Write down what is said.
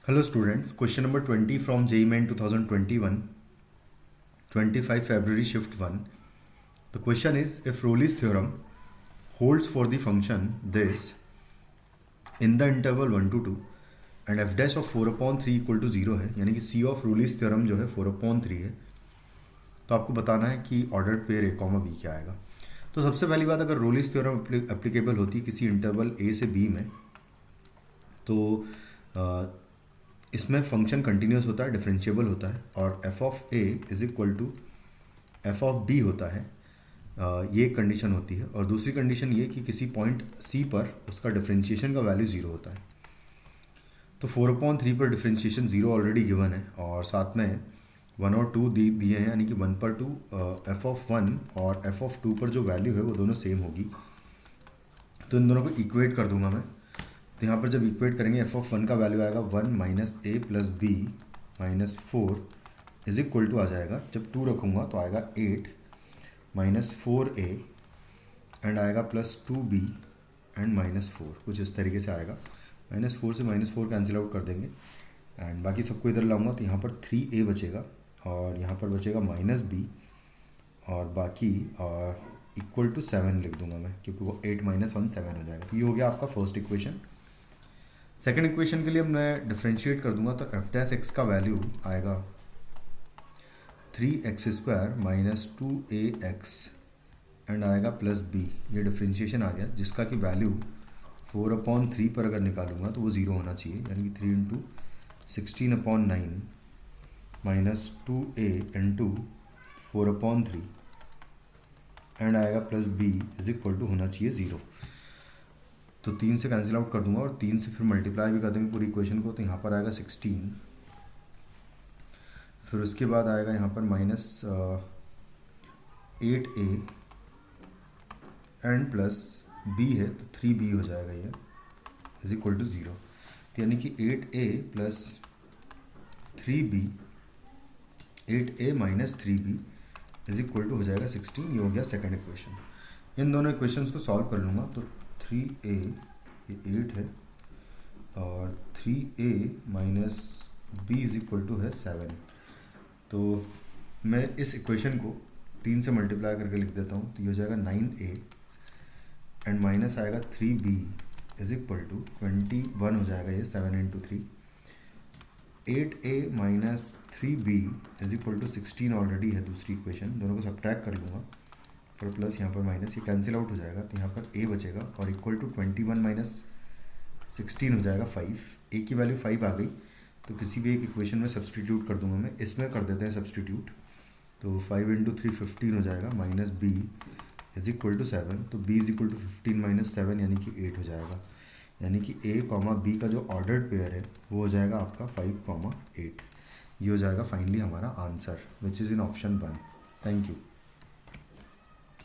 Hello students, question number 20 from JEE Main 2021, 25 February shift 1. The question is, if Rolle's theorem holds for the function this in the interval 1 to 2 and f dash of 4/3 equal to 0 है, यानी कि C of Rolle's theorem जो है 4/3 है, तो आपको बताना है कि ऑर्डर्ड पेयर A, B क्या आएगा। तो सबसे पहली बात, अगर रोलीज थ्योरम एप्लीकेबल होती है किसी इंटरवल A से B में, तो इसमें फंक्शन कंटिन्यूस होता है, डिफरेंशिएबल होता है और f of a is equal to f of b होता है। ये एक कंडीशन होती है। और दूसरी कंडीशन ये कि किसी पॉइंट सी पर उसका डिफरेंशिएशन का वैल्यू ज़ीरो होता है। तो 4/3 पर डिफरेंशिएशन ज़ीरो ऑलरेडी गिवन है और साथ में 1 और 2 दिए हैं, यानी कि 1 पर 2 एफ ऑफ 1 और एफ ऑफ 2 पर जो वैल्यू है वो दोनों सेम होगी। तो इन दोनों को इक्वेट कर दूंगा मैं। तो यहाँ पर जब इक्वेट करेंगे एफ ऑफ 1 का वैल्यू आएगा 1 minus A plus B minus 4 is equal to आ जाएगा, जब 2 रखूँगा तो आएगा 8 माइनस 4a एंड आएगा प्लस 2b एंड माइनस 4, कुछ इस तरीके से आएगा। -4 से -4 कैंसिल आउट कर देंगे एंड बाकी सबको इधर लाऊंगा तो यहाँ पर 3a बचेगा और यहाँ पर बचेगा -b और बाकी इक्वल टू 7 लिख दूंगा मैं, क्योंकि वो 8 माइनस 1 7 हो जाएगा। तो ये हो गया आपका फर्स्ट इक्वेशन। सेकेंड इक्वेशन के लिए मैं डिफ्रेंशिएट कर दूंगा तो एफ डैश एक्स का वैल्यू आएगा 3x² माइनस 2ax एंड आएगा प्लस b। ये डिफ्रेंशिएशन आ गया, जिसका कि वैल्यू 4/3 पर अगर निकालूंगा तो वो ज़ीरो होना चाहिए, यानी कि 3 into 16/9 minus 2a into 4/3 and आएगा plus b is equal to होना चाहिए ज़ीरो। तो 3 से कैंसिल आउट कर दूंगा और 3 से फिर मल्टीप्लाई भी कर देंगे पूरी इक्वेशन को, तो यहाँ पर आएगा 16। फिर उसके बाद आएगा यहाँ पर -8a एंड प्लस b है तो 3b हो जाएगा ये इज इक्वल टू ज़ीरो। तो यानी कि 8a plus 3b 8a minus 3b is equal to हो जाएगा 16। ये हो गया सेकेंड इक्वेशन। इन दोनों इक्वेशंस को सॉल्व कर लूँगा तो 3a ये 8 है और 3a minus b is equal to है 7। तो मैं इस इक्वेशन को 3 से मल्टीप्लाई करके लिख देता हूँ, तो ये हो जाएगा 9a एंड माइनस आएगा 3b इज इक्वल टू 21 हो जाएगा, ये 7 into 3। 8a minus 3b is equal to 16 already है दूसरी इक्वेशन, दोनों को सब्ट्रैक्ट कर लूँगा और प्लस यहाँ पर माइनस, ये कैंसिल आउट हो जाएगा तो यहाँ पर a बचेगा और इक्वल टू 21 माइनस 16 हो जाएगा 5। a की वैल्यू 5 आ गई, तो किसी भी एक इक्वेशन में सब्सटीट्यूट कर दूंगा मैं। इसमें कर देते हैं सब्सटीट्यूट, तो 5 इंटू 3 15 हो जाएगा minus b is equal to 7। तो b is equal to 15 minus 7 यानी कि 8 हो जाएगा, यानी कि a, b का जो ऑर्डर्ड पेयर है वो हो जाएगा आपका 5, 8। ये हो जाएगा फाइनली हमारा answer which is in option 1। Thank you.